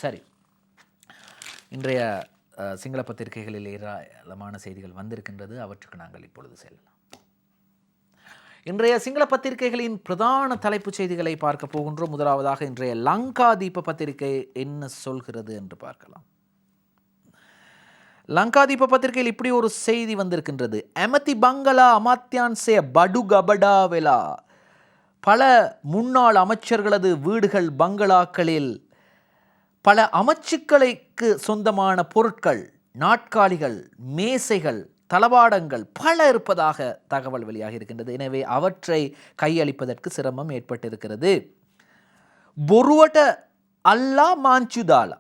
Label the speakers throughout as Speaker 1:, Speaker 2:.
Speaker 1: சரி, இன்றைய சிங்கள பத்திரிகைகளில் ஏராளமான செய்திகள் வந்திருக்கின்றது. அவற்றுக்கு நாங்கள் இப்பொழுது செல்லலாம். இன்றைய சிங்கள பத்திரிகைகளின் பிரதான தலைப்புச் செய்திகளை பார்க்க போகின்றோம். முதலாவதாக இன்றைய லங்கா தீப பத்திரிகை என்ன சொல்கிறது என்று பார்க்கலாம். லங்கா தீப பத்திரிகையில் இப்படி ஒரு செய்தி வந்திருக்கின்றது. அமதி பங்களா அமாத்தியான்சே படு கபடா வெலா. பல முன்னாள் அமைச்சர்களது வீடுகள் பங்களாக்களில் பல அமைச்சுக்களுக்கு சொந்தமான பொருட்கள், நாட்காலிகள், மேசைகள், தளவாடங்கள் பல இருப்பதாக தகவல் வெளியாக இருக்கின்றது. எனவே அவற்றை கையளிப்பதற்கு சிரமம் ஏற்பட்டிருக்கிறது. பொருவட்ட அல்லா மாஞ்சுதாலா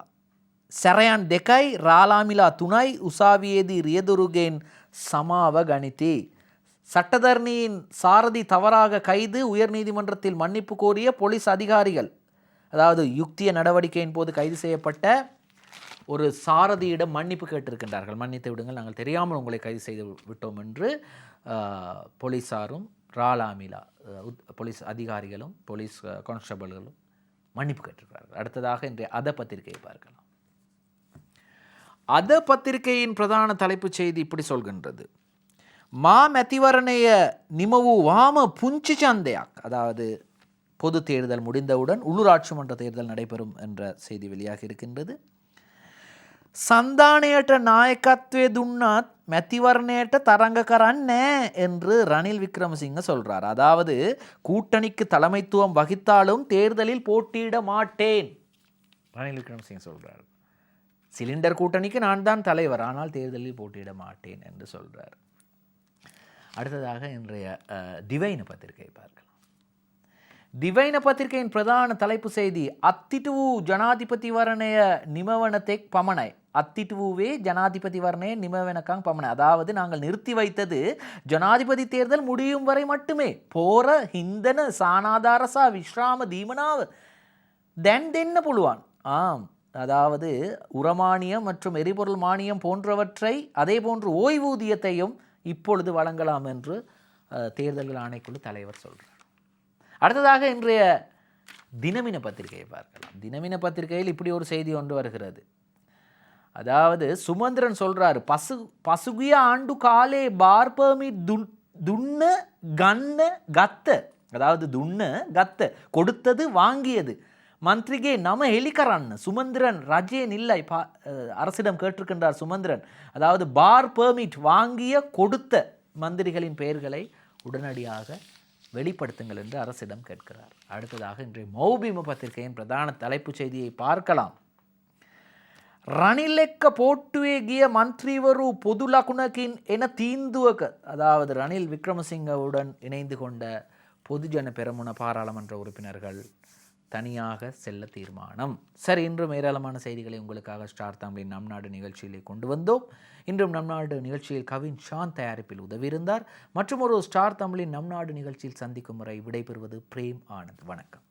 Speaker 1: சரையான் දෙකයි රාලාමිලා 3යි උසාවියේදී රියදුරුගෙන් சமாவ கணிති. சட்டத்தரணியின் சாரதி தவறாக கைது, உயர் நீதிமன்றத்தில் மன்னிப்பு கோரிய போலீஸ் அதிகாரிகள். அதாவது யுக்திய நடவடிக்கையின் போது கைது செய்யப்பட்ட ஒரு சாரதியிடம் மன்னிப்பு கேட்டிருக்கின்றார்கள். மன்னித்து விடுங்கள், நாங்கள் தெரியாமல் உங்களை கைது செய்து விட்டோம் என்று போலீஸாரும் ராலாமிலா போலீஸ் அதிகாரிகளும் போலீஸ் கான்ஸ்டபிள்களும் மன்னிப்பு கேட்டிருக்கிறார்கள். அடுத்ததாக இன்றைய அத பத்திரிகையை பார்க்கலாம். அத பத்திரிகையின் பிரதான தலைப்புச் செய்தி இப்படி சொல்கின்றது. மா மத்திவரணைய நிமவு வாம புஞ்சி சந்தையாக். அதாவது பொது தேர்தல் முடிந்தவுடன் உள்ளூராட்சி மன்ற தேர்தல் நடைபெறும் என்ற செய்தி வெளியாக இருக்கின்றது. சந்தானேட்ட நாயக்கத்வே துன்னாத் மத்திவர்ணேட்ட தரங்க கரன்னே என்று ரணில் விக்ரமசிங்க சொல்றார். அதாவது கூட்டணிக்கு தலைமைத்துவம் வகித்தாலும் தேர்தலில் போட்டியிட மாட்டேன் ரணில் விக்ரமசிங்க சொல்றார். சிலிண்டர் கூட்டணிக்கு நான் தான் தலைவர், ஆனால் தேர்தலில் போட்டியிட மாட்டேன் என்று சொல்றார். அடுத்ததாக இன்றைய திவைன பத்திரிகை பார்க்கலாம். திவைன பத்திரிகையின் பிரதான தலைப்பு செய்தி அத்திட்டுவு ஜனாதிபதி வர்ணய நிமவனத்தெக் பமனை. அத்திட்டுவே ஜனாதிபதி வர்ணய நிமவனக்காங் பமனை. அதாவது நாங்கள் நிறுத்தி வைத்தது ஜனாதிபதி தேர்தல் முடியும் வரை மட்டுமே. போற ஹிந்தன சானாதாரசா விஸ்ராம தீமனாவ தென் தென்ன புழுவான். ஆம், அதாவது உரமானியம் மற்றும் எரிபொருள் மானியம் போன்றவற்றை, அதே போன்று ஓய்வூதியத்தையும் இப்பொழுது வழங்கலாம் என்று தேர்தல்கள் ஆணைக்குழு தலைவர் சொல்கிறார். அடுத்ததாக இன்றைய தினமின பத்திரிகையை பார்க்கலாம். தினமின பத்திரிகையில் இப்படி ஒரு செய்தி ஒன்று வருகிறது. அதாவது சுமந்திரன் சொல்றாரு, பசுகிய ஆண்டு காலே பார் பெர்மிட் துண்ண கண்ண கத்த. அதாவது துண்ண கத்த கொடுத்தது வாங்கியது மந்திரிகே நம ஹெலிகரான். சுமந்திரன் ரஜேன் இல்லை அரசிடம் கேட்டிருக்கின்றார் சுமந்திரன். அதாவது பார் பெர்மிட் வாங்கிய கொடுத்த மந்திரிகளின் பெயர்களை உடனடியாக வெளிப்படுத்துங்கள் என்று அரசிடம் கேட்கிறார். அடுத்ததாக இன்றைய மௌபிம பத்திரிகையின் பிரதான தலைப்புச் செய்தியை பார்க்கலாம். ரணிலெக்க போட்டுவேகிய மந்திரிவரு பொது லகுணக்கின் என தீந்துவக. அதாவது ரணில் விக்ரமசிங்கவுடன் இணைந்து கொண்ட பொதுஜன பெரமுன பாராளுமன்ற உறுப்பினர்கள் தனியாக செல்ல தீர்மானம். சரி, இன்றும் ஏராளமான செய்திகளை உங்களுக்காக ஸ்டார் தமிழின் நம் நாடு நிகழ்ச்சியிலே கொண்டு வந்தோம். இன்றும் நம் நாடு நிகழ்ச்சியில் கவின் ஷான் தயாரிப்பில் உதவியிருந்தார். மற்றும் ஒரு ஸ்டார் தமிழின் நம் நாடு நிகழ்ச்சியில் சந்திக்கும் முறை விடைபெறுவது பிரேம் ஆனந்த். வணக்கம்.